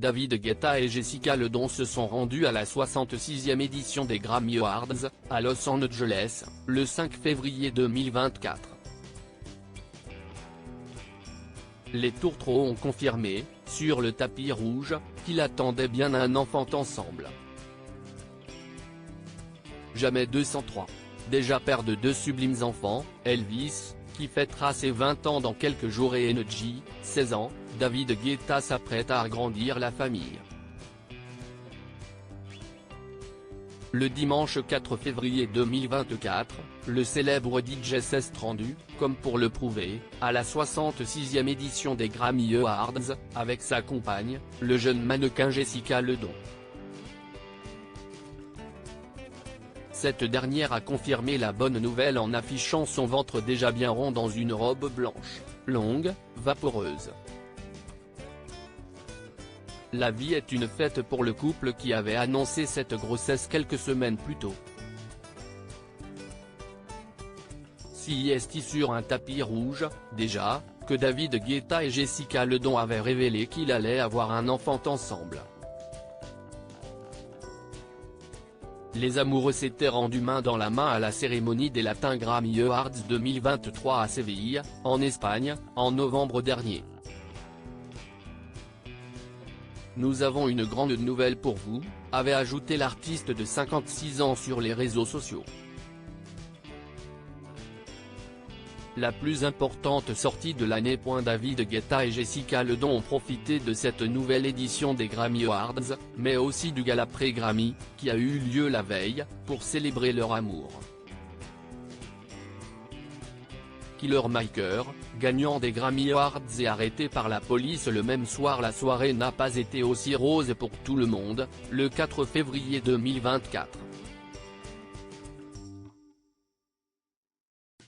David Guetta et Jessica Ledon se sont rendus à la 66e édition des Grammy Awards, à Los Angeles, le 5 février 2024. Les tourtereaux ont confirmé, sur le tapis rouge, qu'ils attendaient bien un enfant ensemble. Jamais 203. Déjà père de 2 sublimes enfants, Elvis, qui fêtera ses 20 ans dans quelques jours, et Energy, 16 ans, David Guetta s'apprête à agrandir la famille. Le dimanche 4 février 2024, le célèbre DJ s'est rendu, comme pour le prouver, à la 66e édition des Grammy Awards, avec sa compagne, le jeune mannequin Jessica Ledon. Cette dernière a confirmé la bonne nouvelle en affichant son ventre déjà bien rond dans une robe blanche, longue, vaporeuse. La vie est une fête pour le couple qui avait annoncé cette grossesse quelques semaines plus tôt. Si est sur un tapis rouge, déjà, que David Guetta et Jessica Ledon avaient révélé qu'ils allaient avoir un enfant ensemble. Les amoureux s'étaient rendus main dans la main à la cérémonie des Latin Grammy Awards 2023 à Séville, en Espagne, en novembre dernier. Nous avons une grande nouvelle pour vous, avait ajouté l'artiste de 56 ans sur les réseaux sociaux. La plus importante sortie de l'année. David Guetta et Jessica Ledon ont profité de cette nouvelle édition des Grammy Awards, mais aussi du gala pré-Grammy, qui a eu lieu la veille, pour célébrer leur amour. Killer Maker, gagnant des Grammy Awards et arrêté par la police le même soir. La soirée n'a pas été aussi rose pour tout le monde, le 4 février 2024.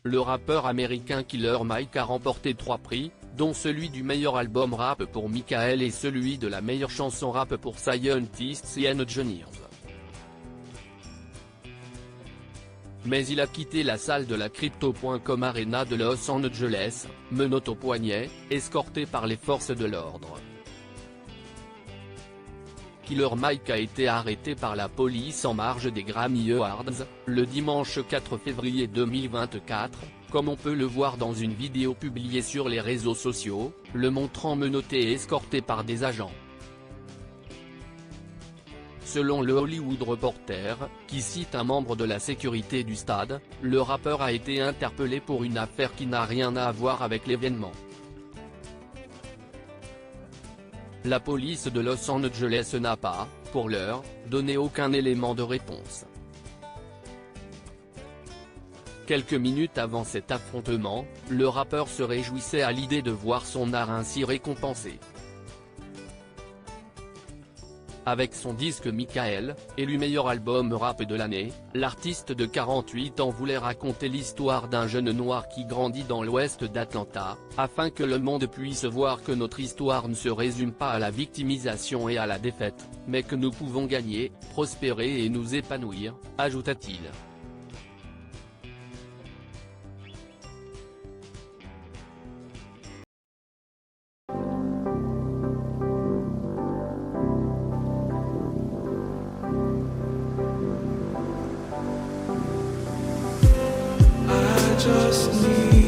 Le rappeur américain Killer Mike a remporté 3 prix, dont celui du meilleur album rap pour Michael et celui de la meilleure chanson rap pour Scientists and Engineers. Mais il a quitté la salle de la Crypto.com Arena de Los Angeles, menottes au poignet, escorté par les forces de l'ordre. Killer Mike a été arrêté par la police en marge des Grammy Awards, le dimanche 4 février 2024, comme on peut le voir dans une vidéo publiée sur les réseaux sociaux, le montrant menotté et escorté par des agents. Selon le Hollywood Reporter, qui cite un membre de la sécurité du stade, le rappeur a été interpellé pour une affaire qui n'a rien à voir avec l'événement. La police de Los Angeles n'a pas, pour l'heure, donné aucun élément de réponse. Quelques minutes avant cet affrontement, le rappeur se réjouissait à l'idée de voir son art ainsi récompensé. Avec son disque Michael, élu meilleur album rap de l'année, l'artiste de 48 ans voulait raconter l'histoire d'un jeune noir qui grandit dans l'ouest d'Atlanta, afin que le monde puisse voir que notre histoire ne se résume pas à la victimisation et à la défaite, mais que nous pouvons gagner, prospérer et nous épanouir, ajouta-t-il. Just need